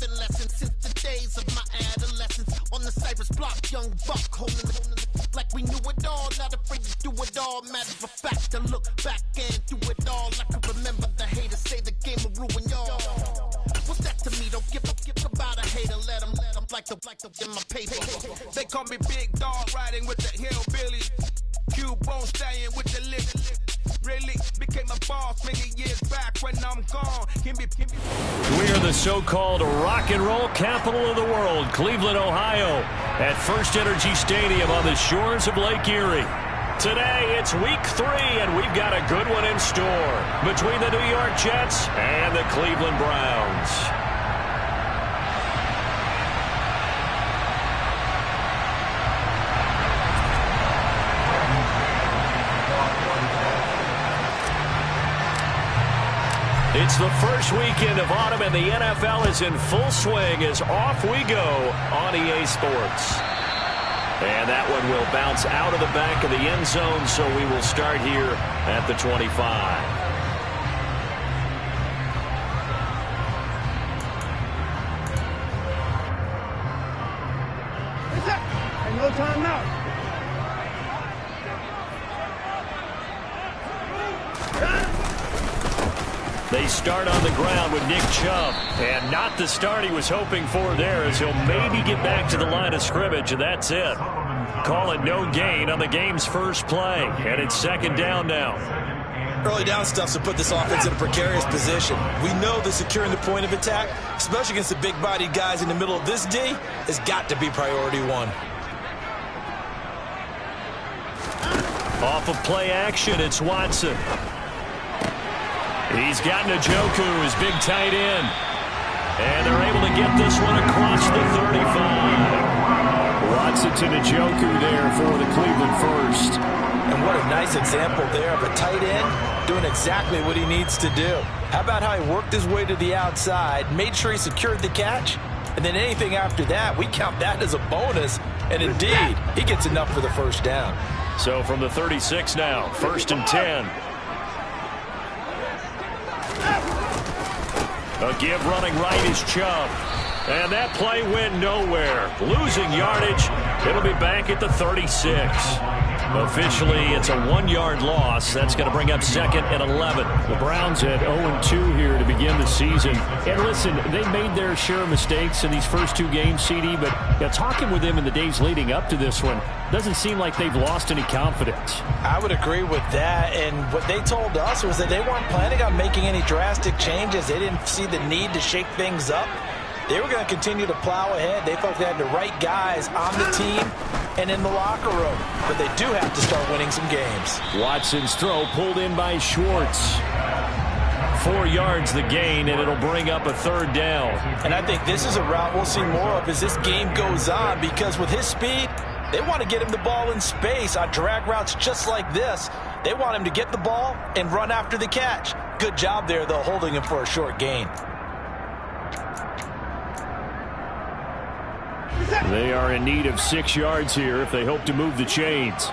nothing lessons since the days of my adolescence. On the Cypress block, young buck holding it like we knew it all. Not afraid to do it all. Matter of fact, to look back and do it all. I can remember the haters say the game will ruin y'all. What's that to me? Don't give about a hater. Let them like the in my paper. They call me Big Dog, riding with the hillbilly. Cubone staying with the lip. Really became a boss many years back. When I'm gone, We are the so-called rock and roll capital of the world, Cleveland, Ohio, at First Energy Stadium on the shores of Lake Erie. Today, it's week 3, and we've got a good one in store between the New York Jets and the Cleveland Browns. It's the first weekend of autumn, and the NFL is in full swing as off we go on EA Sports. And that one will bounce out of the back of the end zone, so we will start here at the 25. And no timeout. They start on the ground with Nick Chubb, and not the start he was hoping for there, as he'll maybe get back to the line of scrimmage, and that's it. Call it no gain on the game's first play, and it's second down now. Early down stuff to put this offense in a precarious position. We know that securing the point of attack, especially against the big-bodied guys in the middle of this D, has got to be priority one. Off of play action, it's Watson. He's got Njoku, his big tight end. And they're able to get this one across the 35. Watson to Njoku there for the Cleveland first. And what a nice example there of a tight end doing exactly what he needs to do. How about how he worked his way to the outside, made sure he secured the catch, and then anything after that, we count that as a bonus. And indeed, he gets enough for the first down. So from the 36 now, 1st and 10. A give running right is Chubb. And that play went nowhere. Losing yardage. It'll be back at the 36. Officially, it's a 1-yard loss. That's going to bring up 2nd and 11. The Browns at 0-2 here to begin the season. And listen, they made their share of mistakes in these first 2 games, CD, but talking with them in the days leading up to this one, doesn't seem like they've lost any confidence. I would agree with that, and what they told us was that they weren't planning on making any drastic changes. They didn't see the need to shake things up. They were going to continue to plow ahead. They felt they had the right guys on the team and in the locker room, but they do have to start winning some games. Watson's throw pulled in by Schwartz. 4 yards the gain, and it'll bring up a 3rd down. And I think this is a route we'll see more of as this game goes on, because with his speed, they want to get him the ball in space on drag routes just like this. They want him to get the ball and run after the catch. Good job there, though, holding him for a short gain. They are in need of 6 yards here if they hope to move the chains.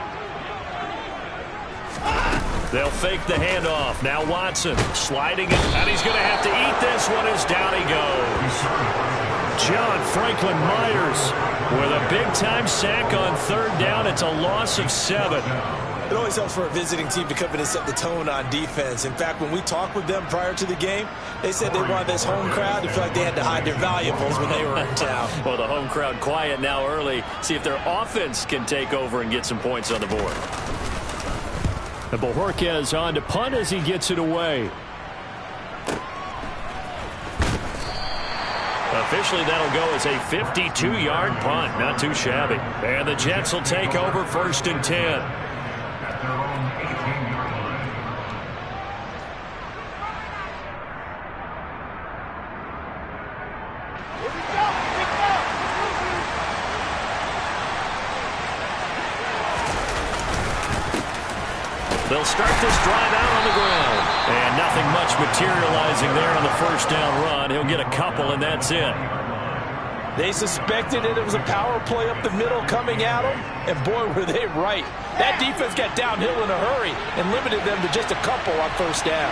They'll fake the handoff. Now Watson sliding it, and he's going to have to eat this one as down he goes. John Franklin Myers with a big-time sack on 3rd down. It's a loss of 7. It always helps for a visiting team to come in and set the tone on defense. In fact, when we talked with them prior to the game, they said they wanted this home crowd to feel like they had to hide their valuables when they were in town. Well, the home crowd quiet now early. See if their offense can take over and get some points on the board. And Bojorquez on to punt as he gets it away. Officially, that'll go as a 52-yard punt. Not too shabby. And the Jets will take over 1st and 10. They'll start this drive out on the ground. And nothing much materializing there on the 1st down run. He'll get a couple, and that's it. They suspected it was a power play up the middle coming at them, and boy, were they right. That defense got downhill in a hurry and limited them to just a couple on 1st down.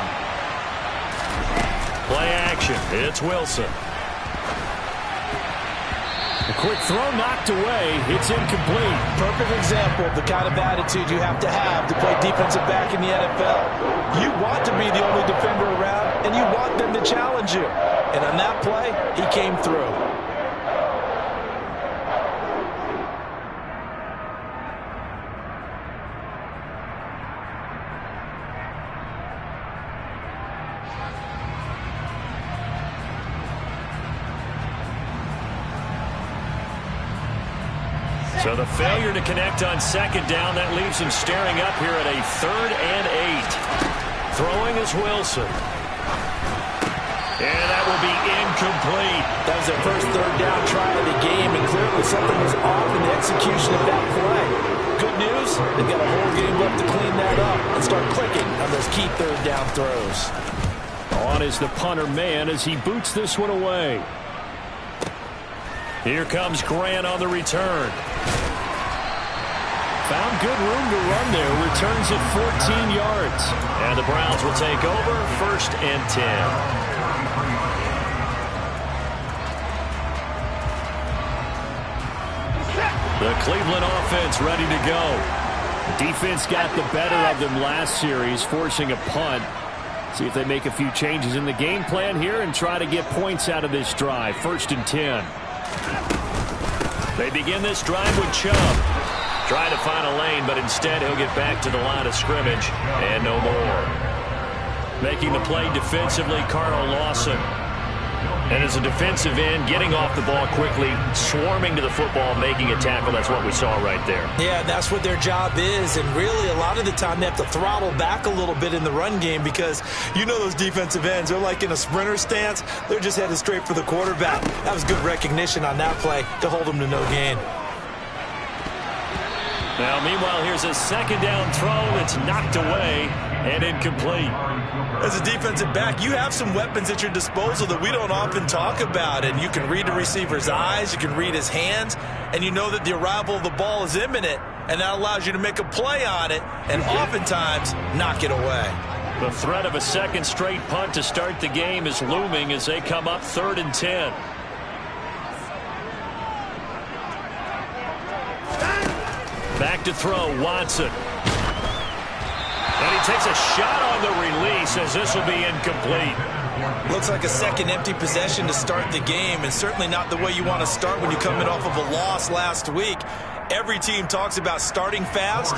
Play action. It's Wilson. quick throw knocked away. It's incomplete. Perfect example of the kind of attitude you have to play defensive back in the NFL. You want to be the only defender around, and you want them to challenge you. And on that play, he came through. So the failure to connect on second down, that leaves him staring up here at a 3rd and 8. Throwing is Wilson. And that will be incomplete. That was their first 3rd down try of the game, and clearly something was off in the execution of that play. Good news, they've got a whole game left to clean that up and start clicking on those key 3rd down throws. On is the punter man as he boots this one away. Here comes Grant on the return. Found good room to run there. Returns it 14 yards. And the Browns will take over 1st and 10. The Cleveland offense ready to go. The defense got the better of them last series, forcing a punt. See if they make a few changes in the game plan here and try to get points out of this drive. 1st and 10. They begin this drive with Chubb. Trying to find a lane, but instead he'll get back to the line of scrimmage and no more. Making the play defensively, Carl Lawson. And as a defensive end, getting off the ball quickly, swarming to the football, making a tackle. That's what we saw right there. Yeah, that's what their job is. And really, a lot of the time, they have to throttle back a little bit in the run game because you know those defensive ends, they're like in a sprinter stance. They're just headed straight for the quarterback. That was good recognition on that play to hold them to no gain. Now, meanwhile, here's a 2nd down throw that's knocked away and incomplete. As a defensive back, you have some weapons at your disposal that we don't often talk about. And you can read the receiver's eyes, you can read his hands, and you know that the arrival of the ball is imminent, and that allows you to make a play on it and oftentimes knock it away. The threat of a 2nd straight punt to start the game is looming as they come up 3rd and 10. Back to throw, Watson. And he takes a shot on the release as this will be incomplete. Looks like a second empty possession to start the game, and certainly not the way you want to start when you're coming off of a loss last week. Every team talks about starting fast.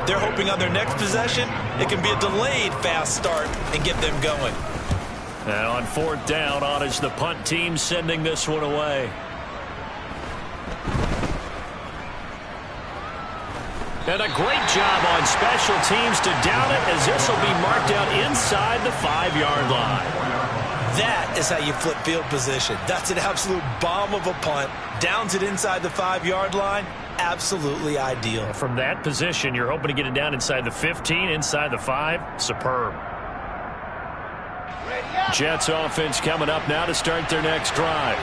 They're hoping on their next possession, it can be a delayed fast start and get them going. And on 4th down, on is the punt team sending this one away. And a great job on special teams to down it as this will be marked out inside the 5-yard line. That is how you flip field position. That's an absolute bomb of a punt. Downs it inside the 5-yard line. Absolutely ideal. From that position, you're hoping to get it down inside the 15, inside the 5. Superb. Jets offense coming up now to start their next drive.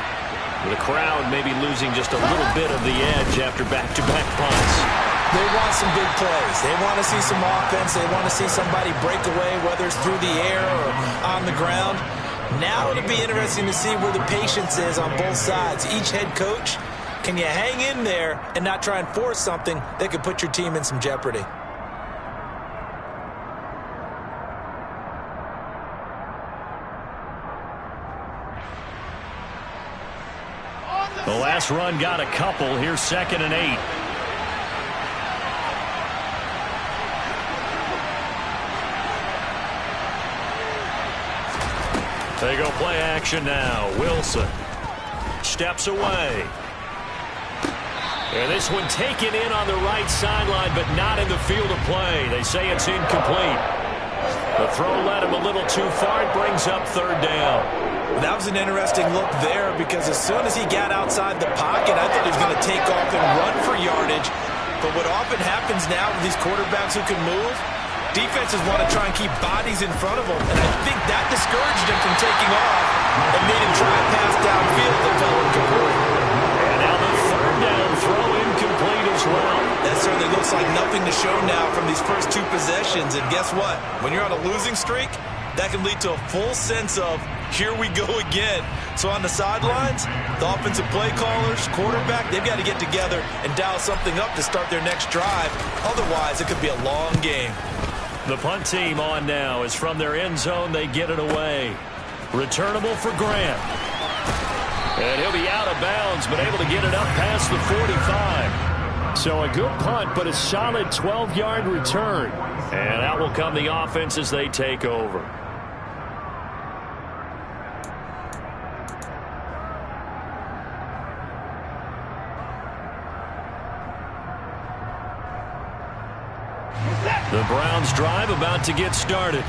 The crowd maybe losing just a little bit of the edge after back-to-back punts. They want some big plays. They want to see some offense. They want to see somebody break away, whether it's through the air or on the ground. Now it'll be interesting to see where the patience is on both sides. Each head coach, can you hang in there and not try and force something that could put your team in some jeopardy? The last run got a couple. Here's 2nd and 8. They go play action now. Wilson steps away. And this one taken in on the right sideline, but not in the field of play. They say it's incomplete. The throw led him a little too far. It brings up 3rd down. That was an interesting look there because as soon as he got outside the pocket, I thought he was going to take off and run for yardage. But what often happens now with these quarterbacks who can move, defenses want to try and keep bodies in front of them, and I think that discouraged him from taking off and made him try and pass downfield that fell incomplete. And now the 3rd down throw incomplete as well. That certainly looks like nothing to show now from these first 2 possessions, and guess what? When you're on a losing streak, that can lead to a full sense of here we go again. So on the sidelines, the offensive play callers, quarterback, they've got to get together and dial something up to start their next drive. Otherwise, it could be a long game. The punt team on now is from their end zone. They get it away. Returnable for Grant. And he'll be out of bounds, but able to get it up past the 45. So a good punt, but a solid 12-yard return. And out will come the offense as they take over. The Browns drive about to get started.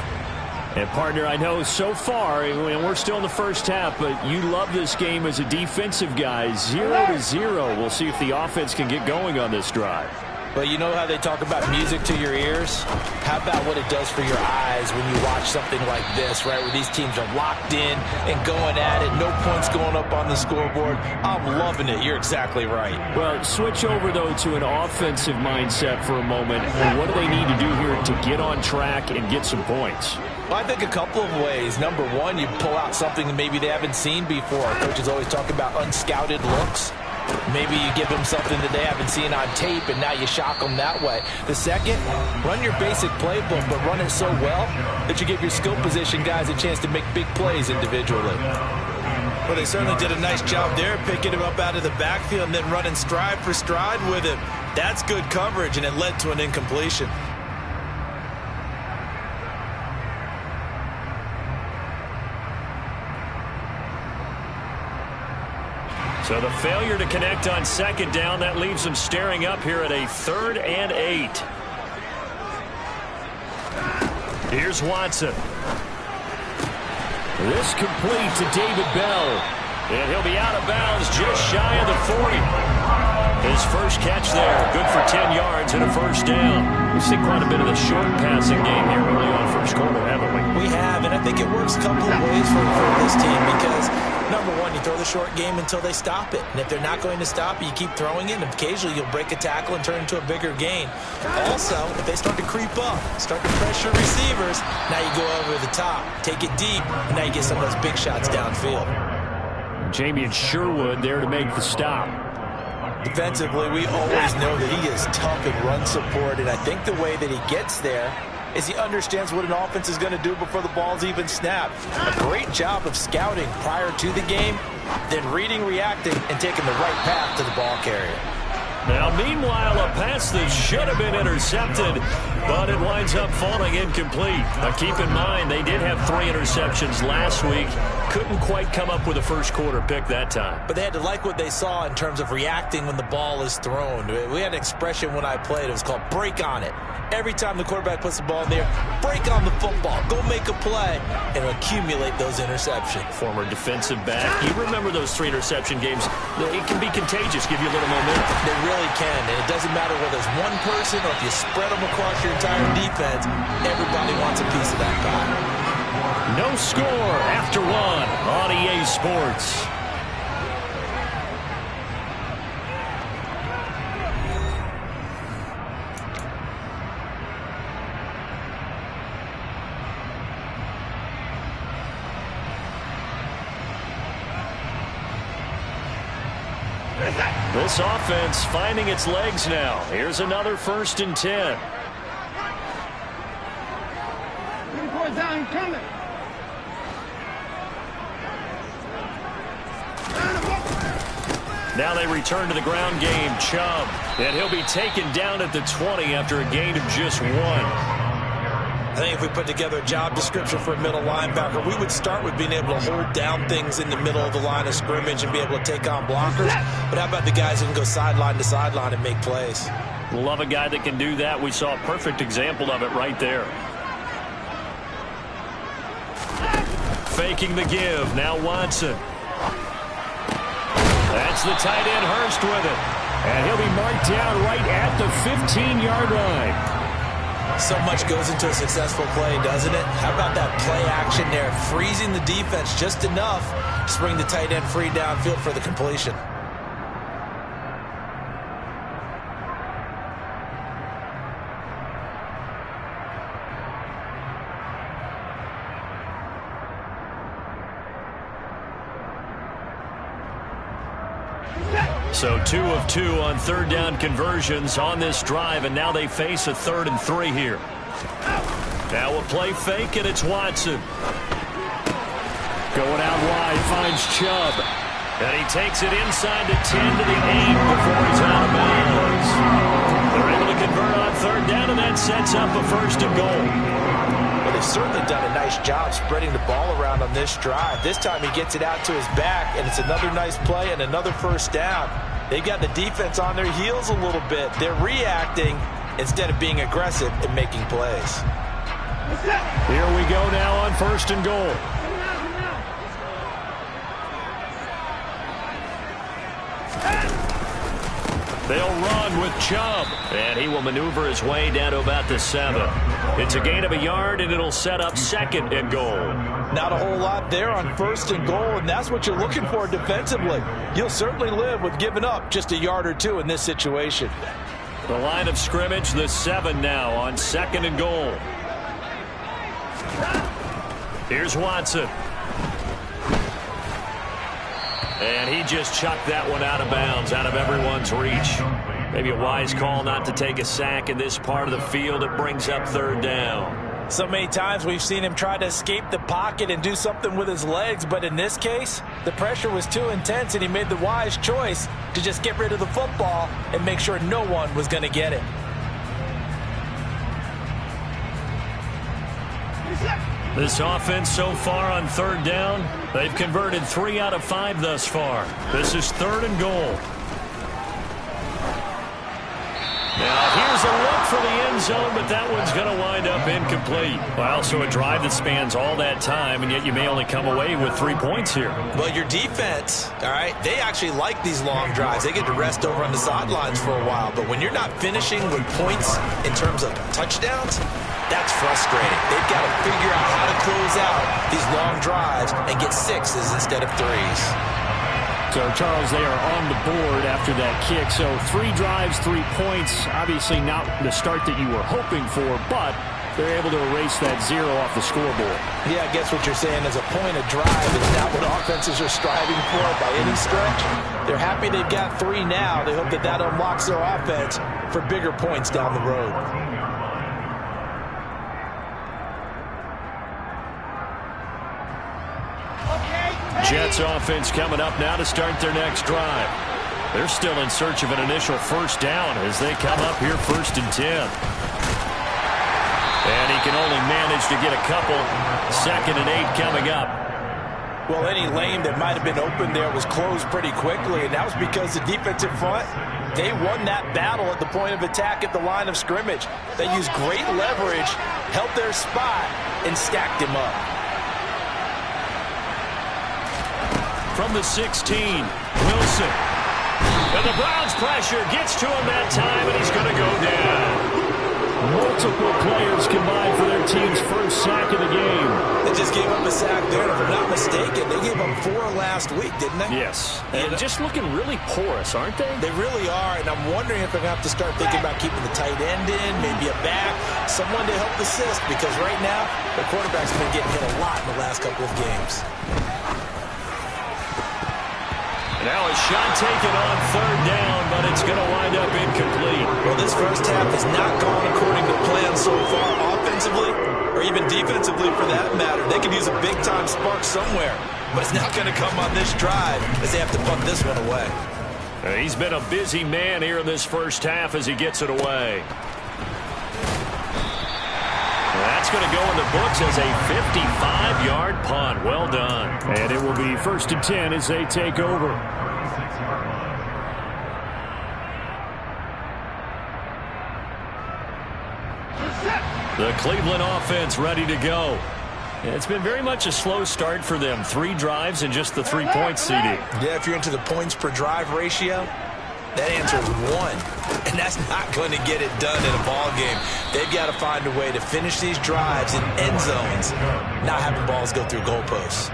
And, partner, I know so far, and we're still in the first half, but you love this game as a defensive guy. 0-0. We'll see if the offense can get going on this drive. Well, you know how they talk about music to your ears? How about what it does for your eyes when you watch something like this, right, where these teams are locked in and going at it, no points going up on the scoreboard. I'm loving it. You're exactly right. Well, switch over, though, to an offensive mindset for a moment. What do they need to do here to get on track and get some points? Well, I think a couple of ways. Number one, you pull out something that maybe they haven't seen before. Coaches always talk about unscouted looks. Maybe you give them something that they haven't seen on tape, and now you shock them that way. The second, run your basic playbook, but run it so well that you give your skill position guys a chance to make big plays individually. Well, they certainly did a nice job there, picking him up out of the backfield and then running stride for stride with him. That's good coverage, and it led to an incompletion. So the failure to connect on second down, that leaves them staring up here at a 3rd and 8. Here's Watson. This complete to David Bell. And he'll be out of bounds just shy of the 40. His first catch there, good for 10 yards and a first down. We've seen quite a bit of the short passing game here early on first quarter, haven't we? We have, and I think it works a couple of ways for this team because, number one, you throw the short game until they stop it. And if they're not going to stop it, you keep throwing it, and occasionally you'll break a tackle and turn into a bigger gain. Also, if they start to creep up, start to pressure receivers, now you go over the top, take it deep, and now you get some of those big shots downfield. Jamie Sherwood there to make the stop. Defensively, we always know that he is tough in run support, and I think the way that he gets there is he understands what an offense is going to do before the ball's even snapped. A great job of scouting prior to the game, then reading, reacting, and taking the right path to the ball carrier. Now, meanwhile, a pass that should have been intercepted, but it winds up falling incomplete. Now, keep in mind, they did have 3 interceptions last week. Couldn't quite come up with a first quarter pick that time. But they had to like what they saw in terms of reacting when the ball is thrown. We had an expression when I played. It was called break on it. Every time the quarterback puts the ball in there, break on the football, go make a play, and accumulate those interceptions. Former defensive back. You remember those 3 interception games. It can be contagious, give you a little momentum. They really can, and it doesn't matter whether it's one person or if you spread them across your entire defense, everybody wants a piece of that pie. No score after 1 on EA Sports. This offense finding its legs now. Here's another 1st and 10. Down, coming. Now they return to the ground game. Chubb. And he'll be taken down at the 20 after a gain of just 1. I think if we put together a job description for a middle linebacker, we would start with being able to hold down things in the middle of the line of scrimmage and be able to take on blockers. But how about the guys who can go sideline to sideline and make plays? Love a guy that can do that. We saw a perfect example of it right there. Faking the give. Now Watson. That's the tight end Hurst with it. And he'll be marked down right at the 15-yard line. So much goes into a successful play, doesn't it? How about that play action there, freezing the defense just enough to bring the tight end free downfield for the completion. So 2 of 2 on third down conversions on this drive, and now they face a 3rd and 3 here. Now a play fake, and it's Watson. Going out wide, finds Chubb. And he takes it inside the 10 to the 8 before he's out of bounds. They're able to convert on third down, and that sets up a 1st and goal. Well, they've certainly done a nice job spreading the ball around on this drive. This time he gets it out to his back, and it's another nice play and another 1st down. They've got the defense on their heels a little bit. They're reacting instead of being aggressive and making plays. Here we go now on 1st and goal. They'll run with Chubb, and he will maneuver his way down to about the 7. It's a gain of a yard, and it'll set up 2nd and goal. Not a whole lot there on 1st and goal, and that's what you're looking for defensively. You'll certainly live with giving up just a yard or 2 in this situation. The line of scrimmage, the 7 now on 2nd and goal. Here's Watson. And he just chucked that one out of bounds, out of everyone's reach. Maybe a wise call not to take a sack in this part of the field. It brings up 3rd down. So many times we've seen him try to escape the pocket and do something with his legs, but in this case, the pressure was too intense, and he made the wise choice to just get rid of the football and make sure no one was going to get it. This offense so far on 3rd down, they've converted 3 out of 5 thus far. This is 3rd and goal. Now here's a look for the end zone, but that one's going to wind up incomplete. Well, so a drive that spans all that time, and yet you may only come away with 3 points here. Well, your defense, all right, they actually like these long drives. They get to rest over on the sidelines for a while, but when you're not finishing with points in terms of touchdowns, that's frustrating. They've got to figure out how to close out these long drives and get 6s instead of 3s. So, Charles, they are on the board after that kick. So 3 drives, 3 points. Obviously not the start that you were hoping for, but they're able to erase that 0 off the scoreboard. Yeah, I guess what you're saying is a point of drive is not what offenses are striving for by any stretch. They're happy they've got 3 now. They hope that that unlocks their offense for bigger points down the road. Jets offense coming up now to start their next drive. They're still in search of an initial 1st down as they come up here 1st and 10. And he can only manage to get a couple. 2nd and 8 coming up. Well, any lane that might have been open there was closed pretty quickly, and that was because the defensive front, they won that battle at the point of attack at the line of scrimmage. They used great leverage, held their spot, and stacked him up. From the 16, Wilson. And the Browns pressure gets to him that time, and he's going to go down. Multiple players combined for their team's 1st sack of the game. They just gave up a sack there. If I'm not mistaken, they gave up 4 last week, didn't they? Yes. And just looking really porous, aren't they? They really are, and I'm wondering if they're going to have to start thinking about keeping the tight end in, maybe a back, someone to help assist, because right now, the quarterback's been getting hit a lot in the last couple of games. Now a shot taken on 3rd down, but it's going to wind up incomplete. Well, this first half has not gone according to plan so far offensively, or even defensively for that matter. They could use a big-time spark somewhere, but it's not going to come on this drive as they have to punt this one away. He's been a busy man here in this first half as he gets it away. That's going to go in the books as a 55-yard punt. Well done. And it will be 1st and 10 as they take over. The Cleveland offense ready to go. It's been very much a slow start for them. 3 drives and just the 3 points, CD. Yeah, if you're into the points per drive ratio, that answer is 1. And that's not going to get it done in a ball game. They've got to find a way to finish these drives in end zones, not having balls go through goalposts.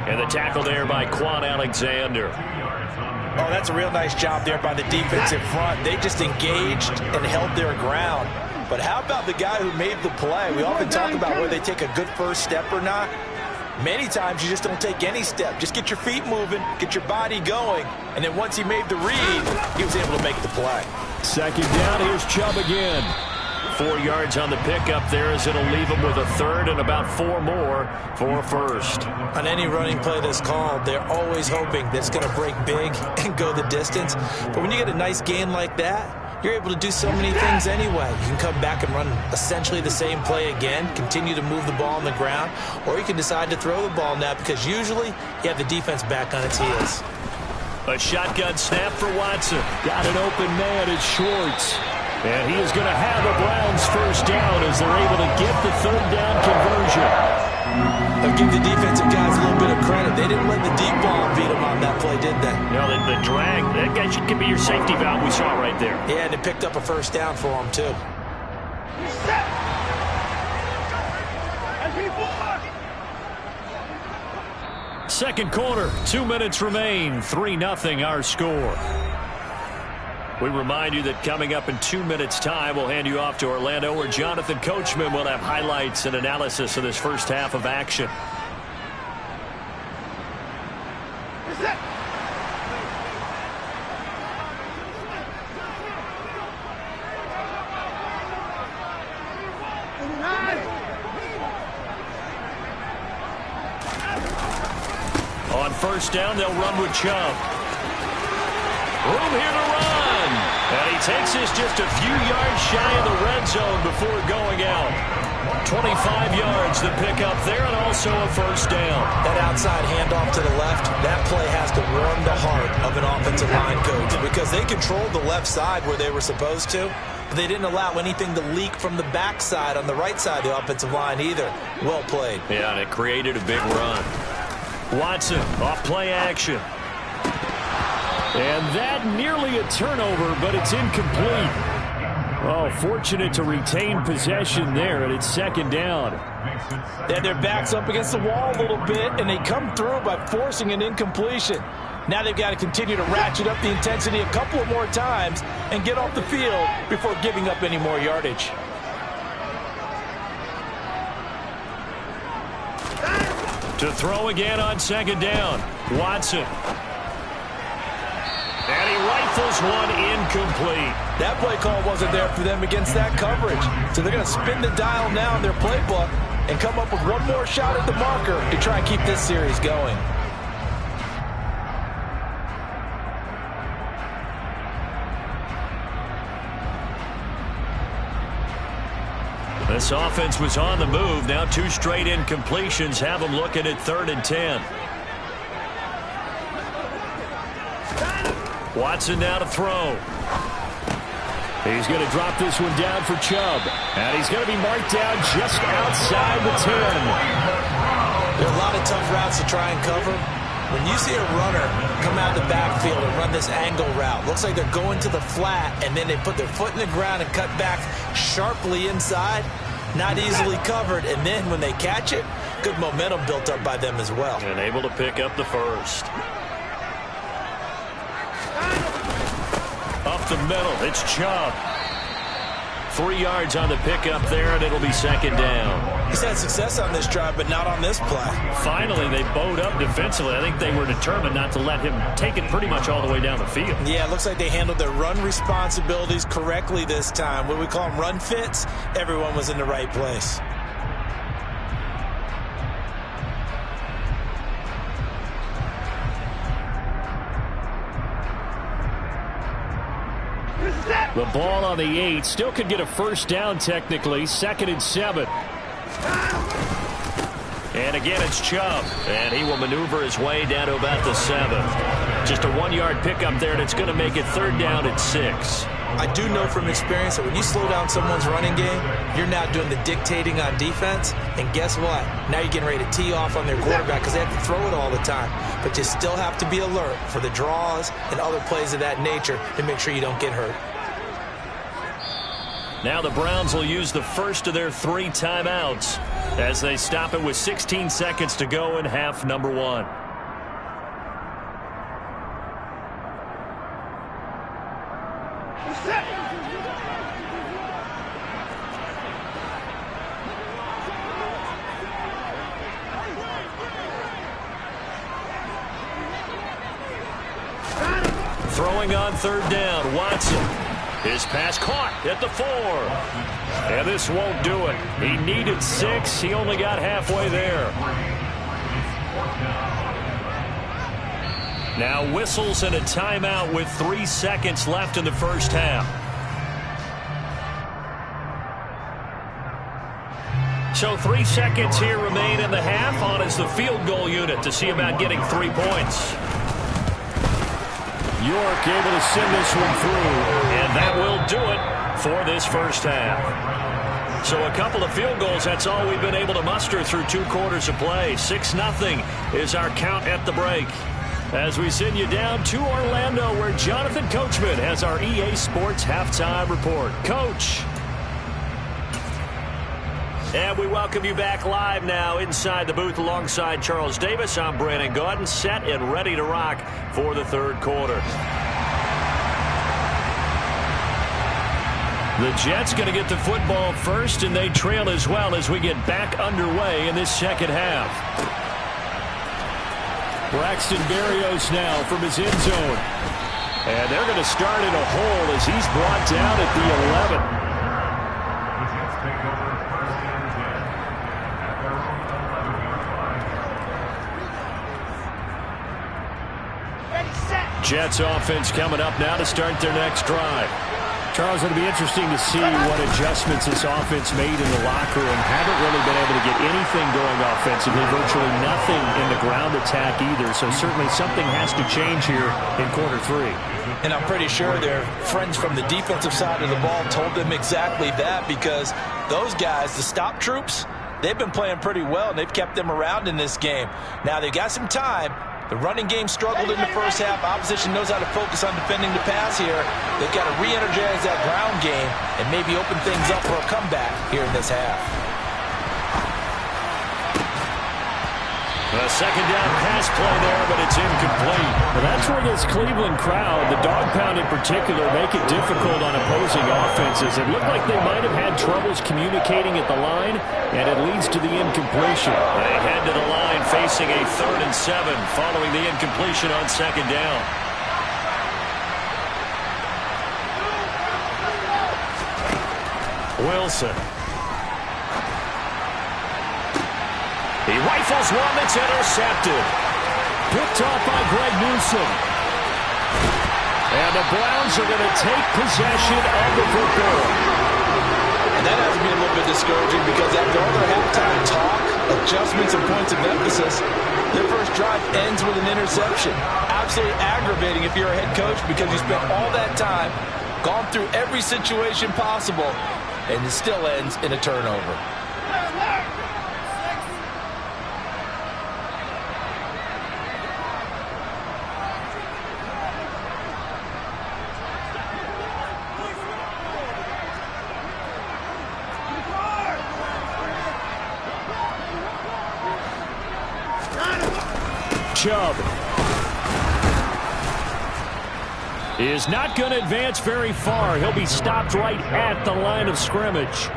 And the tackle there by Quan Alexander. Oh, that's a real nice job there by the defensive front. They just engaged and held their ground. But how about the guy who made the play? We often talk about whether they take a good first step or not. Many times you just don't take any step. Just get your feet moving, get your body going, and then once he made the read, he was able to make the play. Second down, here's Chubb again. 4 yards on the pickup there as it'll leave him with a third and about 4 more for a first. On any running play that's called, they're always hoping that it's going to break big and go the distance. But when you get a nice gain like that, you're able to do so many things anyway. You can come back and run essentially the same play again, continue to move the ball on the ground, or you can decide to throw the ball now because usually you have the defense back on its heels. A shotgun snap for Watson. Got an open man, it's Schwartz. And he is going to have the Browns first down as they're able to get the third down conversion. I'll give the defensive guys a little bit of credit. They didn't let the deep ball beat them on that play, did they? No, the drag, that guy could be your safety valve we saw right there. Yeah, and it picked up a first down for them, too. Second quarter, 2 minutes remain, 3-0 our score. We remind you that coming up in 2 minutes' time, we'll hand you off to Orlando, where Jonathan Coachman will have highlights and analysis of this first half of action. On first down, they'll run with Chubb. Room here to run. And he takes this just a few yards shy of the red zone before going out. 25 yards the pickup there, and also a first down. That outside handoff to the left, that play has to warm the heart of an offensive line coach because they controlled the left side where they were supposed to, but they didn't allow anything to leak from the backside on the right side of the offensive line either. Well played. Yeah, and it created a big run. Watson, off play action. And that nearly a turnover, but it's incomplete. Oh, fortunate to retain possession there, and it's second down. They had their backs up against the wall a little bit, and they come through by forcing an incompletion. Now they've got to continue to ratchet up the intensity a couple of more times and get off the field before giving up any more yardage. To throw again on second down, Watson. And he rifles one incomplete. That play call wasn't there for them against that coverage. So they're going to spin the dial now in their playbook and come up with one more shot at the marker to try and keep this series going. This offense was on the move. Now 2 straight incompletions have them looking at 3rd and 10. Watson now to throw. He's going to drop this one down for Chubb. And he's going to be marked down just outside the 10. There are a lot of tough routes to try and cover. When you see a runner come out of the backfield and run this angle route, looks like they're going to the flat, and then they put their foot in the ground and cut back sharply inside, not easily covered. And then when they catch it, good momentum built up by them as well. And able to pick up the first. Up the middle, it's Chubb. 3 yards on the pickup there, and it'll be second down. He's had success on this drive, but not on this play. Finally, they bowed up defensively. I think they were determined not to let him take it pretty much all the way down the field. Yeah, it looks like they handled their run responsibilities correctly this time. What we call them run fits, everyone was in the right place. The ball on the 8. Still could get a first down technically. 2nd and 7. And again, it's Chubb. And he will maneuver his way down to about the 7. Just a 1-yard pickup there, and it's going to make it 3rd down at 6. I do know from experience that when you slow down someone's running game, you're now doing the dictating on defense. And guess what? Now you're getting ready to tee off on their quarterback because they have to throw it all the time. But you still have to be alert for the draws and other plays of that nature to make sure you don't get hurt. Now the Browns will use the first of their 3 timeouts as they stop it with 16 seconds to go in half number 1. Throwing on third down, Watson. His pass caught at the 4. And this won't do it. He needed 6. He only got halfway there. Now whistles and a timeout with 3 seconds left in the first half. So 3 seconds here remain in the half. On is the field goal unit to see about getting 3 points. York able to send this one through. And that will do it for this first half. So a couple of field goals, that's all we've been able to muster through 2 quarters of play. 6-0 is our count at the break. As we send you down to Orlando, where Jonathan Coachman has our EA Sports Halftime Report. Coach. And we welcome you back live now inside the booth alongside Charles Davis. I'm Brandon Gaudin, set and ready to rock for the third quarter. The Jets going to get the football first, and they trail as well as we get back underway in this second half. Braxton Berrios now from his end zone. And they're going to start in a hole as he's brought down at the 11. Jets offense coming up now to start their next drive. Charles, it'll be interesting to see what adjustments this offense made in the locker room. Haven't really been able to get anything going offensively, virtually nothing in the ground attack either. So certainly something has to change here in quarter 3. And I'm pretty sure their friends from the defensive side of the ball told them exactly that, because those guys, the stop troops, they've been playing pretty well, and they've kept them around in this game. Now they've got some time. The running game struggled in the first half. Opposition knows how to focus on defending the pass here. They've got to re-energize that ground game and maybe open things up for a comeback here in this half. A second down pass play there, but it's incomplete. Well, that's where this Cleveland crowd, the dog pound in particular, make it difficult on opposing offenses. It looked like they might have had troubles communicating at the line, and it leads to the incompletion. They head to the line facing a 3rd and 7 following the incompletion on second down. Wilson. He rifles one that's intercepted. Picked off by Greg Newsome. And the Browns are going to take possession of the football. And that has to be a little bit discouraging, because after all their halftime talk, adjustments, and points of emphasis, their first drive ends with an interception. Absolutely aggravating if you're a head coach, because you spent all that time, gone through every situation possible, and it still ends in a turnover. Chubb is not going to advance very far. He'll be stopped right at the line of scrimmage.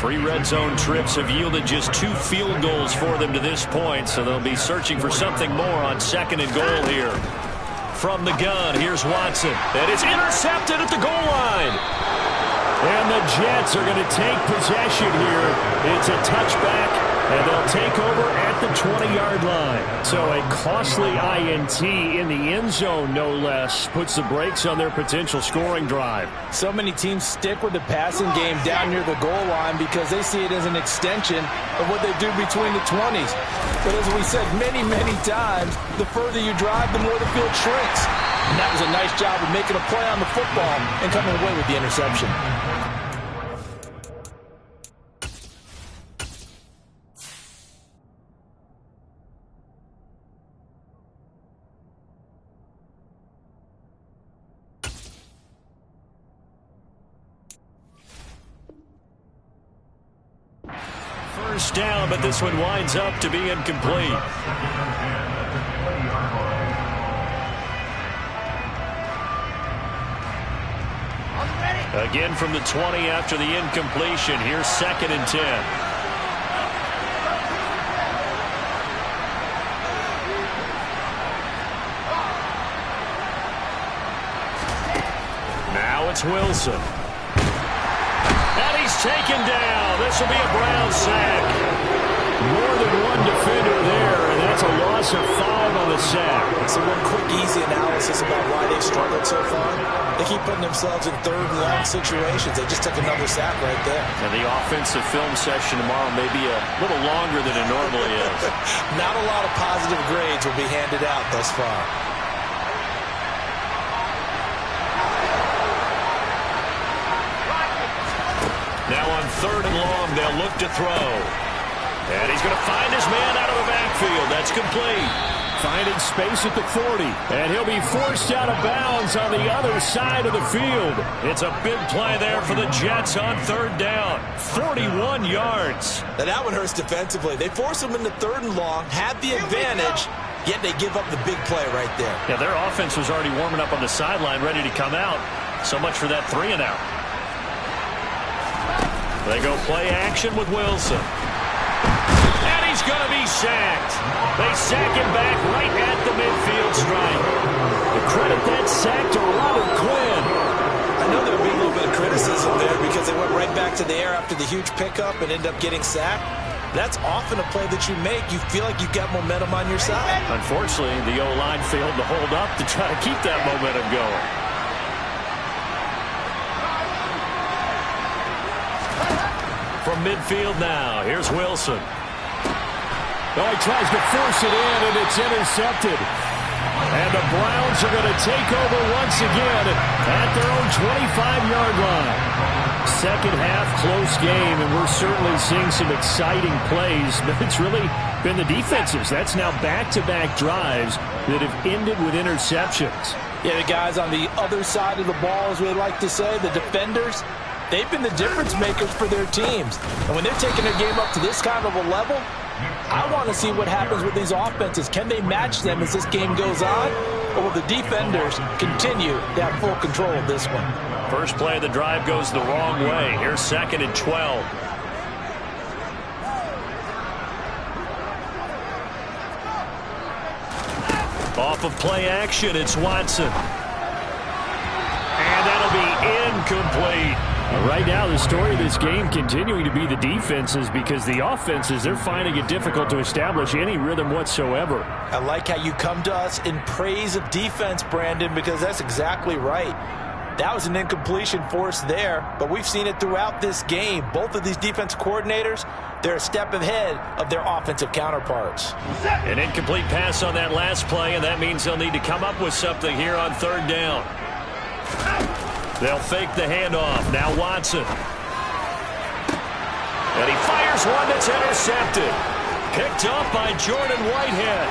3 red zone trips have yielded just 2 field goals for them to this point, so they'll be searching for something more on 2nd and goal here. From the gun, here's Watson, and it's intercepted at the goal line. And the Jets are going to take possession here. It's a touchback, and they'll take over at the 20-yard line. So a costly INT in the end zone, no less, puts the brakes on their potential scoring drive. So many teams stick with the passing game down near the goal line because they see it as an extension of what they do between the 20s. But as we said many, many times, the further you drive, the more the field shrinks. And that was a nice job of making a play on the football and coming away with the interception. First down, but this one winds up to be incomplete. Again from the 20 after the incompletion. Here's 2nd and 10. Now it's Wilson. And he's taken down. This will be a Brown sack. More than one defender there, and that's a loss of 5 on the sack. So one quick, easy analysis about why they've struggled so far. They keep putting themselves in third and long situations. They just took another sack right there. And the offensive film session tomorrow may be a little longer than it normally is. Not a lot of positive grades will be handed out thus far. Now on 3rd and long, they'll look to throw. And he's going to find his man out of the backfield. That's complete. Finding space at the 40. And he'll be forced out of bounds on the other side of the field. It's a big play there for the Jets on 3rd down. 41 yards. Now that one hurts defensively. They force him into 3rd and long, had the advantage, yet they give up the big play right there. Yeah, their offense was already warming up on the sideline, ready to come out. So much for that 3 and out. They go play action with Wilson. And he's going to be sacked. They sack him back right at the midfield stripe. The credit that sack to Robert Quinn. I know there'll be a little bit of criticism there because they went right back to the air after the huge pickup and ended up getting sacked. That's often a play that you make. You feel like you've got momentum on your side. Unfortunately, the O-line failed to hold up to try to keep that momentum going. From midfield now, here's Wilson. Oh, he tries to force it in, and it's intercepted. And the Browns are going to take over once again at their own 25-yard line. Second half, close game, and we're certainly seeing some exciting plays, but it's really been the defenses. That's now back-to-back drives that have ended with interceptions. Yeah, the guys on the other side of the ball, as we like to say, the defenders, they've been the difference makers for their teams. And when they're taking their game up to this kind of a level, I want to see what happens with these offenses. Can they match them as this game goes on? Or will the defenders continue to have full control of this one? First play of the drive goes the wrong way. Here's 2nd and 12. Off of play action, it's Watson. And that'll be incomplete. Right now, the story of this game continuing to be the defenses, because the offenses, they're finding it difficult to establish any rhythm whatsoever. I like how you come to us in praise of defense, Brandon, because that's exactly right. That was an incompletion forced there, but we've seen it throughout this game. Both of these defense coordinators, they're a step ahead of their offensive counterparts. An incomplete pass on that last play, and that means they'll need to come up with something here on 3rd down. They'll fake the handoff. Now Watson. And he fires one that's intercepted. Picked up by Jordan Whitehead.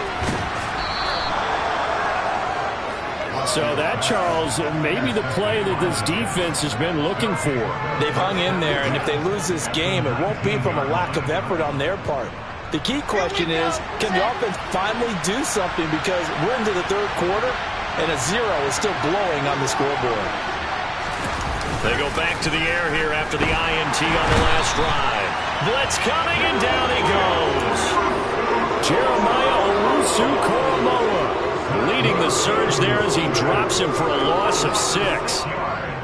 So that, Charles, may be the play that this defense has been looking for. They've hung in there, and if they lose this game, it won't be from a lack of effort on their part. The key question is, can the offense finally do something, because we're into the 3rd quarter, and a 0 is still glowing on the scoreboard. They go back to the air here after the INT on the last drive. Blitz coming, and down he goes. Jeremiah Owusu-Koramoah leading the surge there as he drops him for a loss of 6.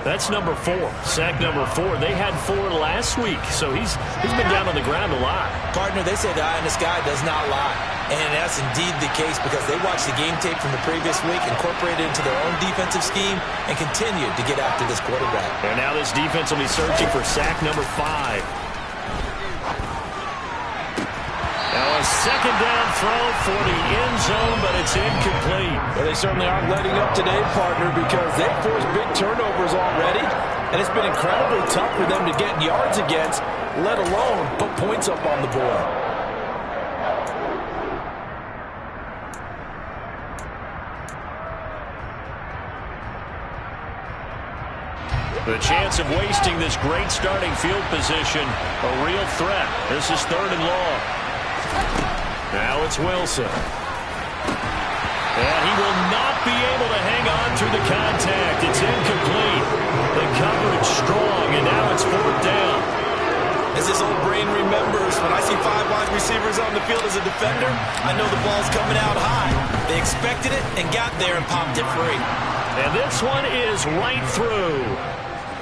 That's number 4. Sack number 4. They had 4 last week, so he's been down on the ground a lot. Partner, they say the eye in the sky does not lie. And that's indeed the case, because they watched the game tape from the previous week, incorporated it into their own defensive scheme, and continued to get after this quarterback. And now this defense will be searching for sack number 5. Now a 2nd down throw for the end zone, but it's incomplete. Well, they certainly aren't letting up today, partner, because they've forced big turnovers already, and it's been incredibly tough for them to get yards against, let alone put points up on the board. The chance of wasting this great starting field position, a real threat. This is 3rd and long. Now it's Wilson. And he will not be able to hang on through the contact. It's incomplete. The coverage strong, and now it's 4th down. As this old brain remembers, when I see 5 wide receivers on the field as a defender, I know the ball's coming out high. They expected it and got there and popped it free. And this one is right through.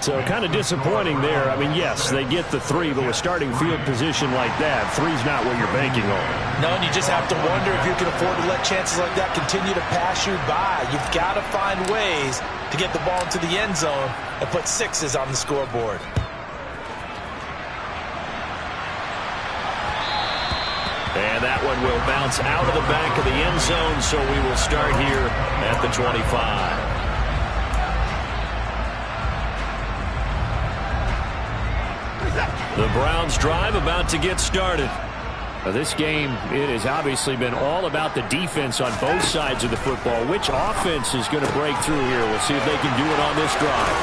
So kind of disappointing there. I mean, yes, they get the 3, but with starting field position like that, 3's not what you're banking on. No, and you just have to wonder if you can afford to let chances like that continue to pass you by. You've got to find ways to get the ball into the end zone and put 6s on the scoreboard. And that one will bounce out of the back of the end zone, so we will start here at the 25. The Browns drive about to get started. Now, this game, it has obviously been all about the defense on both sides of the football. Which offense is going to break through here? We'll see if they can do it on this drive.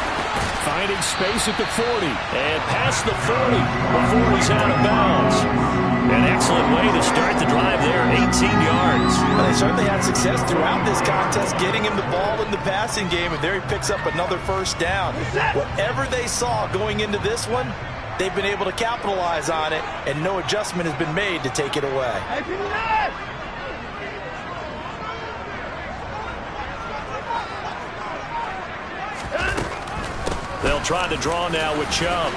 Finding space at the 40. And past the 40 before he's out of bounds. An excellent way to start the drive there, 18 yards. Well, they certainly had success throughout this contest, getting him the ball in the passing game, and there he picks up another first down. Whatever they saw going into this one, they've been able to capitalize on it, and no adjustment has been made to take it away. They'll try to draw now with Chubb.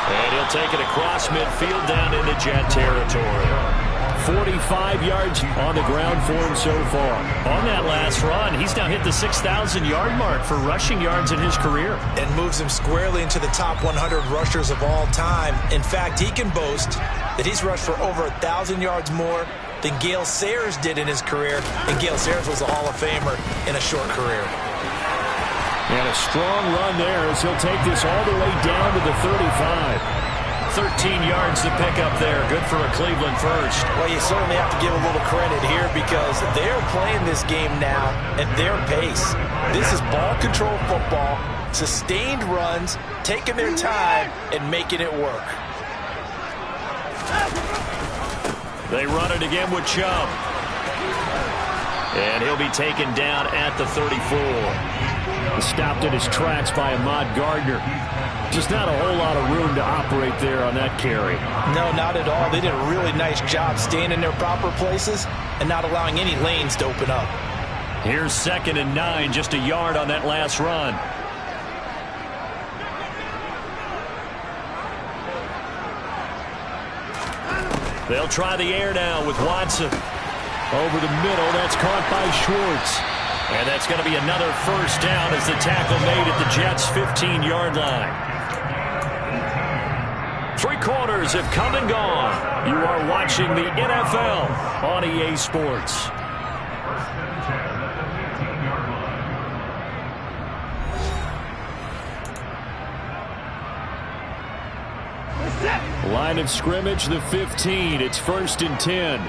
And he'll take it across midfield down into Jet territory. 45 yards on the ground for him so far. On that last run, he's now hit the 6,000-yard mark for rushing yards in his career. And moves him squarely into the top 100 rushers of all time. In fact, he can boast that he's rushed for over 1,000 yards more than Gale Sayers did in his career. And Gale Sayers was a Hall of Famer in a short career. And a strong run there as he'll take this all the way down to the 35. 13 yards to pick up there. Good for a Cleveland first. Well, you certainly have to give a little credit here because they're playing this game now at their pace. This is ball control football, sustained runs, taking their time and making it work. They run it again with Chubb. And he'll be taken down at the 34. Stopped in his tracks by Ahmad Gardner. Just not a whole lot of room to operate there on that carry. No, not at all. They did a really nice job staying in their proper places and not allowing any lanes to open up. Here's 2nd and 9, just a yard on that last run. They'll try the air now with Watson. Over the middle, that's caught by Schwartz. And that's going to be another first down as the tackle made at the Jets' 15-yard line. 3 quarters have come and gone. You are watching the NFL on EA Sports. Line of scrimmage, the 15. It's 1st and 10.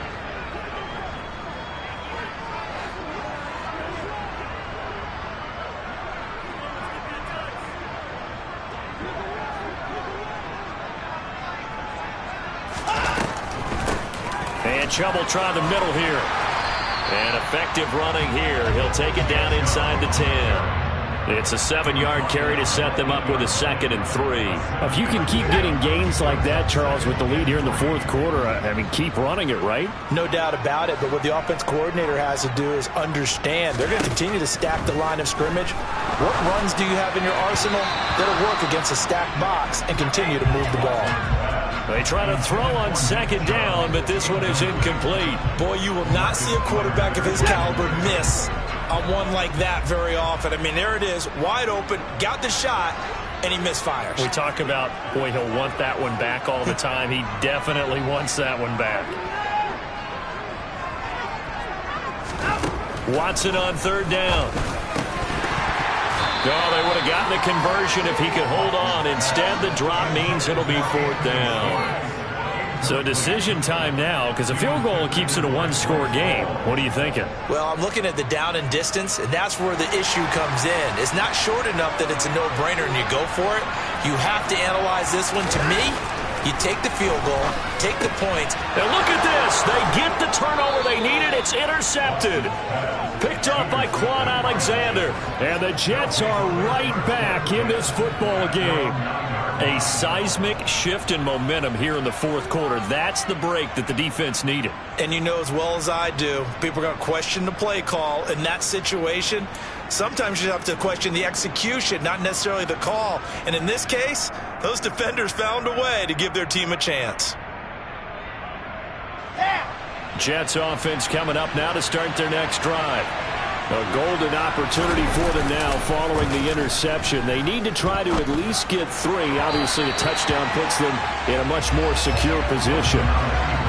Chubb will try the middle here. And effective running here. He'll take it down inside the 10. It's a 7-yard carry to set them up with a 2nd and 3. If you can keep getting gains like that, Charles, with the lead here in the 4th quarter, I mean, keep running it, right? No doubt about it, but what the offense coordinator has to do is understand they're going to continue to stack the line of scrimmage. What runs do you have in your arsenal that'll work against a stacked box and continue to move the ball? They try to throw on 2nd down, but this one is incomplete. Boy, you will not see a quarterback of his caliber miss on one like that very often. I mean, there it is, wide open, got the shot, and he misfires. We talk about, boy, he'll want that one back all the time. He definitely wants that one back. Watson on 3rd down. Oh, they would have gotten the conversion if he could hold on. Instead, the drop means it'll be 4th down. So decision time now, because a field goal keeps it a 1-score game. What are you thinking? Well, I'm looking at the down and distance, and that's where the issue comes in. It's not short enough that it's a no-brainer and you go for it. You have to analyze this one. To me, you take the field goal, take the points. And look at this. They get the turnover they needed. It's intercepted. Picked off by Quan Alexander. And the Jets are right back in this football game. A seismic shift in momentum here in the 4th quarter. That's the break that the defense needed. And you know as well as I do, people are going to question the play call in that situation. Sometimes you have to question the execution, not necessarily the call. And in this case, those defenders found a way to give their team a chance. Jets offense coming up now to start their next drive. A golden opportunity for them now following the interception. They need to try to at least get 3. Obviously, a touchdown puts them in a much more secure position.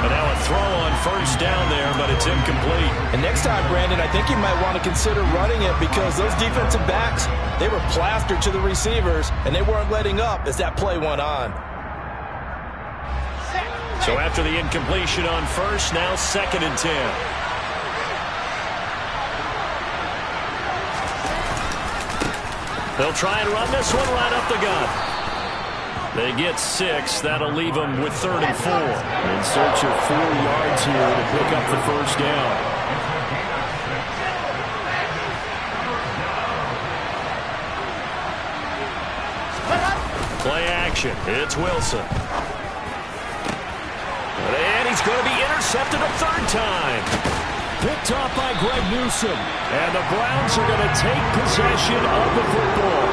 And now a throw on first down there, but it's incomplete. And next time, Brandon, I think you might want to consider running it because those defensive backs, they were plastered to the receivers, and they weren't letting up as that play went on. So after the incompletion on first, now 2nd and 10. They'll try and run this one right up the gut. They get 6. That'll leave them with 3rd and 4. In search of 4 yards here to pick up the first down. Play action. It's Wilson. And he's going to be intercepted a 3rd time. Picked off by Greg Newsome. And the Browns are going to take possession of the football.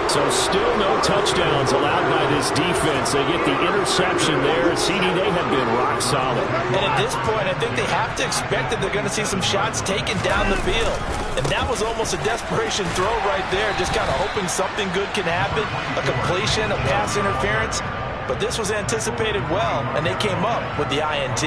So still no touchdowns allowed by this defense. They get the interception there. CD, they have been rock solid. And at this point, I think they have to expect that they're going to see some shots taken down the field. And that was almost a desperation throw right there, just kind of hoping something good can happen, a completion, a pass interference. But this was anticipated well, and they came up with the INT.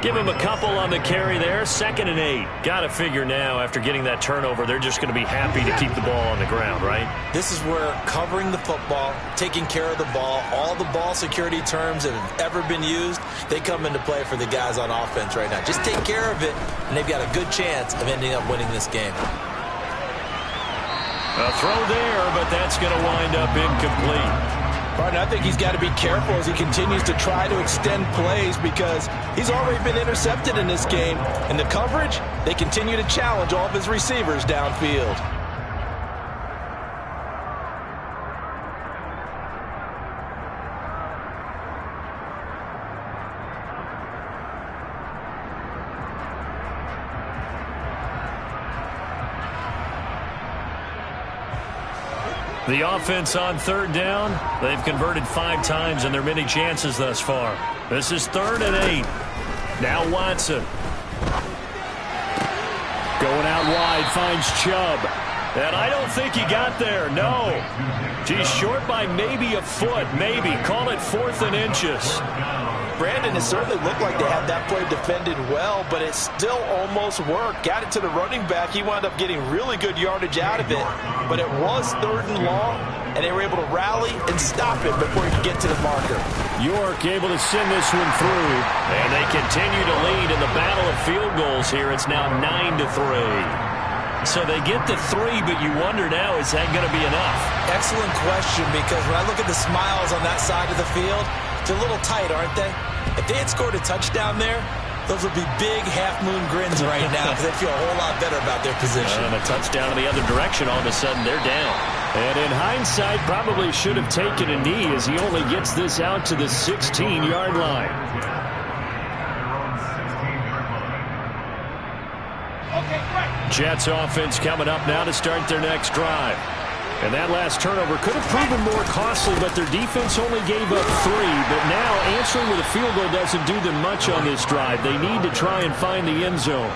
Give him a couple on the carry there. 2nd and 8. Got to figure now after getting that turnover, they're just going to be happy to keep the ball on the ground, right? This is where covering the football, taking care of the ball, all the ball security terms that have ever been used, they come into play for the guys on offense right now. Just take care of it, and they've got a good chance of ending up winning this game. A throw there, but that's going to wind up incomplete. Martin, I think he's got to be careful as he continues to try to extend plays because he's already been intercepted in this game. And the coverage, they continue to challenge all of his receivers downfield. The offense on 3rd down. They've converted 5 times in their many chances thus far. This is 3rd and 8. Now Watson. Going out wide, finds Chubb. And I don't think he got there, no. He's short by maybe a foot, maybe. Call it 4th and inches. Brandon, it certainly looked like they had that play defended well, but it still almost worked. Got it to the running back. He wound up getting really good yardage out of it, but it was 3rd and long, and they were able to rally and stop it before he could get to the marker. York able to send this one through, and they continue to lead in the battle of field goals here. It's now 9-3. So they get to 3, but you wonder now, is that going to be enough? Excellent question, because when I look at the smiles on that side of the field, it's a little tight, aren't they? If they had scored a touchdown there, those would be big half-moon grins right now because they feel a whole lot better about their position. And a touchdown in the other direction, all of a sudden they're down. And in hindsight, probably should have taken a knee as he only gets this out to the 16-yard line. Jets offense coming up now to start their next drive. And that last turnover could have proven more costly, but their defense only gave up 3. But now answering with a field goal doesn't do them much on this drive. They need to try and find the end zone.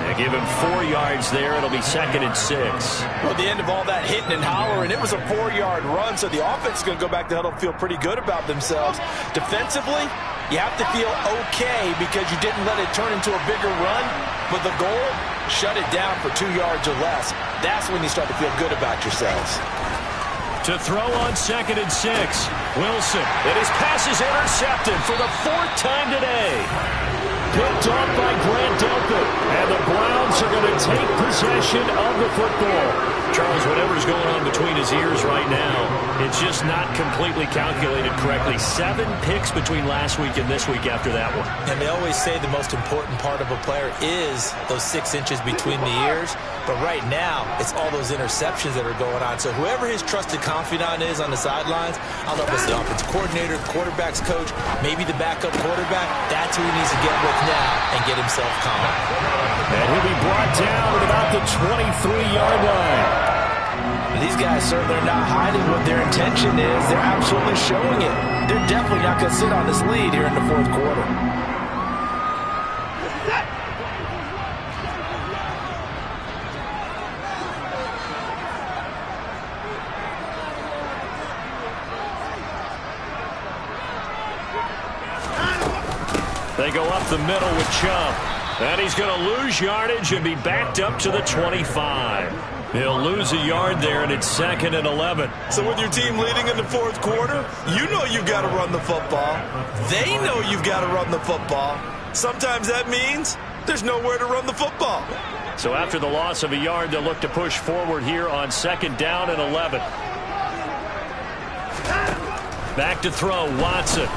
And give him 4 yards there. It'll be 2nd and 6. Well, at the end of all that hitting and hollering, it was a 4-yard run, so the offense is going to go back to huddle and feel pretty good about themselves. Defensively, you have to feel okay because you didn't let it turn into a bigger run, but the goal, shut it down for 2 yards or less. That's when you start to feel good about yourselves. To throw on 2nd and 6. Wilson. And his pass is intercepted for the 4th time today. Picked off by Grant Delpit. And the Browns are going to take possession of the football. Charles, whatever's going on between his ears right now, it's just not completely calculated correctly. 7 picks between last week and this week after that one. And they always say the most important part of a player is those 6 inches between the ears. But right now, it's all those interceptions that are going on. So whoever his trusted confidant is on the sidelines, I don't know if it's the offensive coordinator, the quarterback's coach, maybe the backup quarterback, that's who he needs to get with now and get himself calm. And he'll be brought down at about the 23-yard line. These guys certainly are not hiding what their intention is. They're absolutely showing it. They're definitely not going to sit on this lead here in the fourth quarter. They go up the middle with Chubb. And he's going to lose yardage and be backed up to the 25. He'll lose a yard there, and it's 2nd and 11. So with your team leading in the fourth quarter, you know you've got to run the football. They know you've got to run the football. Sometimes that means there's nowhere to run the football. So after the loss of a yard, they'll look to push forward here on 2nd down and 11. Back to throw, Watson.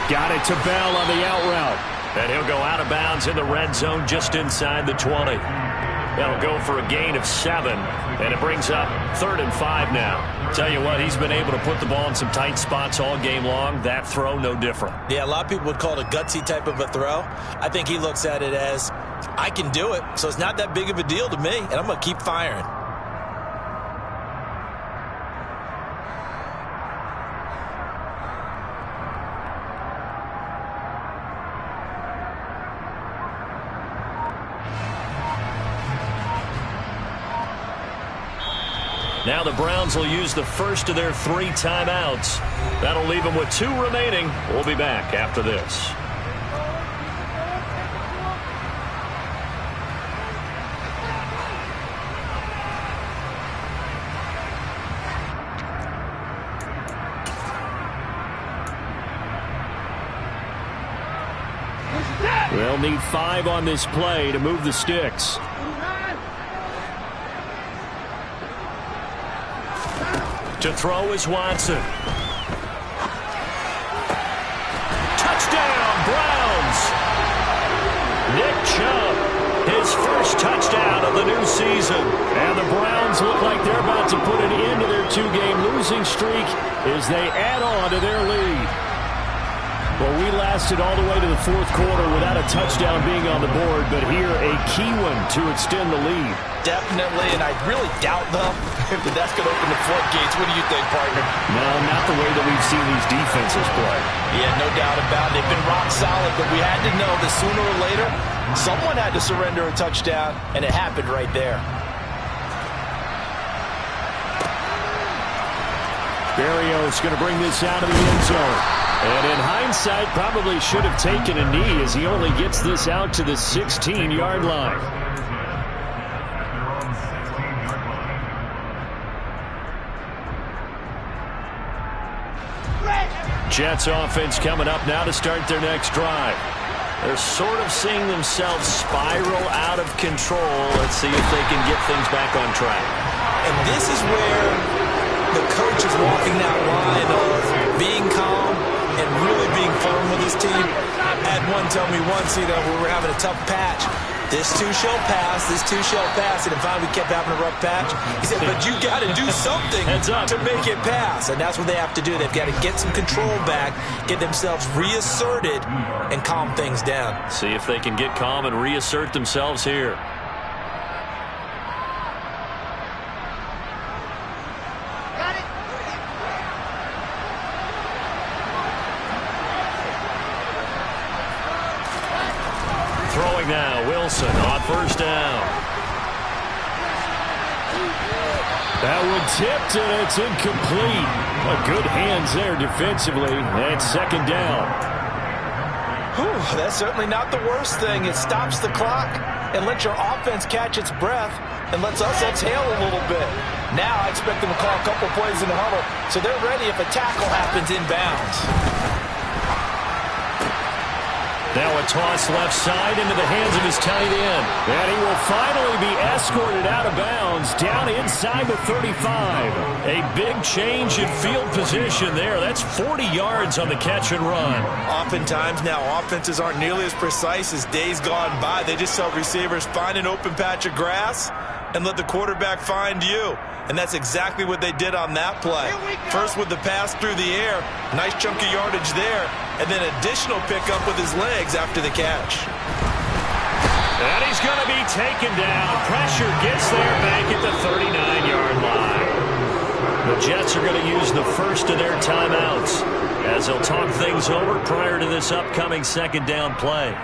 Got it to Bell on the out route. And he'll go out of bounds in the red zone just inside the 20. That'll go for a gain of 7, and it brings up 3rd and 5 now. Tell you what, he's been able to put the ball in some tight spots all game long. That throw, no different. Yeah, a lot of people would call it a gutsy type of a throw. I think he looks at it as, I can do it, so it's not that big of a deal to me, and I'm going to keep firing. Now the Browns will use the first of their 3 timeouts. That'll leave them with 2 remaining. We'll be back after this. They'll need 5 on this play to move the sticks. To throw is Watson. Touchdown, Browns! Nick Chubb, his first touchdown of the new season. And the Browns look like they're about to put an end to their 2-game losing streak as they add on to their lead. Well, we lasted all the way to the fourth quarter without a touchdown being on the board, but here a key one to extend the lead. Definitely, and I really doubt, though, if that's going to open the floodgates. What do you think, partner? No, not the way that we've seen these defenses play. Yeah, no doubt about it. They've been rock solid, but we had to know that sooner or later, someone had to surrender a touchdown, and it happened right there. Berrios going to bring this out of the end zone. And in hindsight, probably should have taken a knee as he only gets this out to the 16-yard line. Jets offense coming up now to start their next drive. They're sort of seeing themselves spiral out of control. Let's see if they can get things back on track. And this is where the coach is walking that line of being calm and really being firm with his team. I had one tell me once, we were having a tough patch. This too shall pass, this too shall pass. And finally we kept having a rough patch. He said, but you got to do something to make it pass. And that's what they have to do. They've got to get some control back, get themselves reasserted, and calm things down. See if they can get calm and reassert themselves here. Throwing now, Wilson on first down. That one tipped, and it's incomplete. Good hands there defensively. And 2nd down. Whew, that's certainly not the worst thing. It stops the clock and lets your offense catch its breath and lets us exhale a little bit. Now I expect them to call a couple plays in the huddle so they're ready if a tackle happens inbounds. Now a toss left side into the hands of his tight end. And he will finally be escorted out of bounds down inside the 35. A big change in field position there. That's 40 yards on the catch and run. Oftentimes now offenses aren't nearly as precise as days gone by. They just tell receivers, find an open patch of grass and let the quarterback find you. And that's exactly what they did on that play. First with the pass through the air, nice chunk of yardage there, and then additional pickup with his legs after the catch. And he's going to be taken down. Pressure gets there back at the 39-yard line. The Jets are going to use the first of their timeouts as they'll talk things over prior to this upcoming second down play.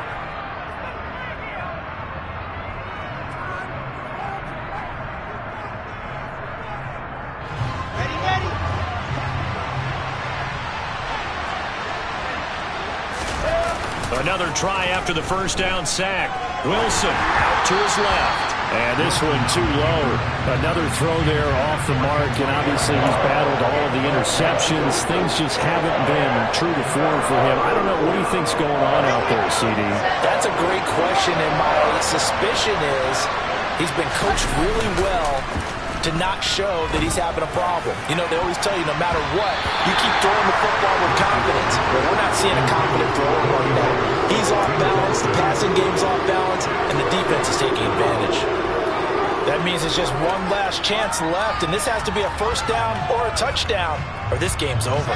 Another try after the first down sack. Wilson out to his left. And this one too low. Another throw there off the mark, and obviously he's battled all of the interceptions. Things just haven't been true to form for him. I don't know. What do you think's going on out there, CD? That's a great question, and my suspicion is he's been coached really well to not show that he's having a problem. You know, they always tell you no matter what, you keep throwing the football with confidence. But we're not seeing a confident thrower right now. He's off balance, the passing game's off balance, and the defense is taking advantage. That means it's just one last chance left, and this has to be a first down or a touchdown, or this game's over.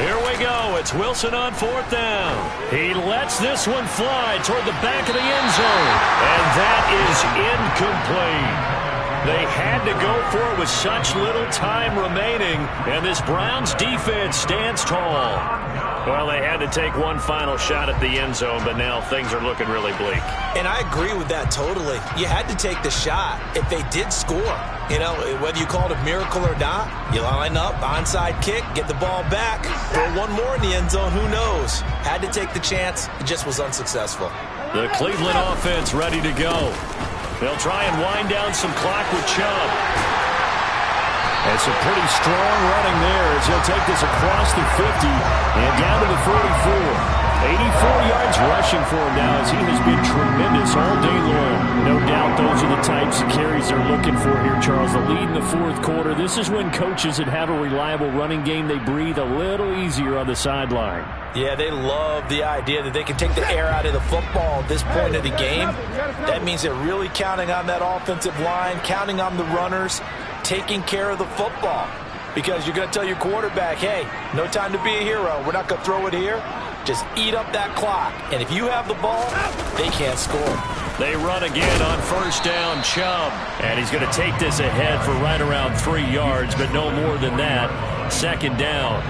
Here we go. It's Wilson on fourth down. He lets this one fly toward the back of the end zone. And that is incomplete. They had to go for it with such little time remaining. And this Browns defense stands tall. Well, they had to take one final shot at the end zone, but now things are looking really bleak. And I agree with that totally. You had to take the shot if they did score. You know, whether you call it a miracle or not, you line up, onside kick, get the ball back, throw one more in the end zone, who knows? Had to take the chance, it just was unsuccessful. The Cleveland offense ready to go. They'll try and wind down some clock with Chubb. And some pretty strong running there as he'll take this across the 50 and down to the 44. 84 yards rushing for him now as he has been tremendous all day long. No doubt those are the types of carries they're looking for here, Charles. The lead in the fourth quarter. This is when coaches that have a reliable running game, they breathe a little easier on the sideline. Yeah, they love the idea that they can take the air out of the football at this point of the game. That means they're really counting on that offensive line, counting on the runners, taking care of the football. Because you're going to tell your quarterback, hey, no time to be a hero. We're not going to throw it here. Just eat up that clock. And if you have the ball, they can't score. They run again on first down, Chubb. And he's going to take this ahead for right around 3 yards, but no more than that. Second down.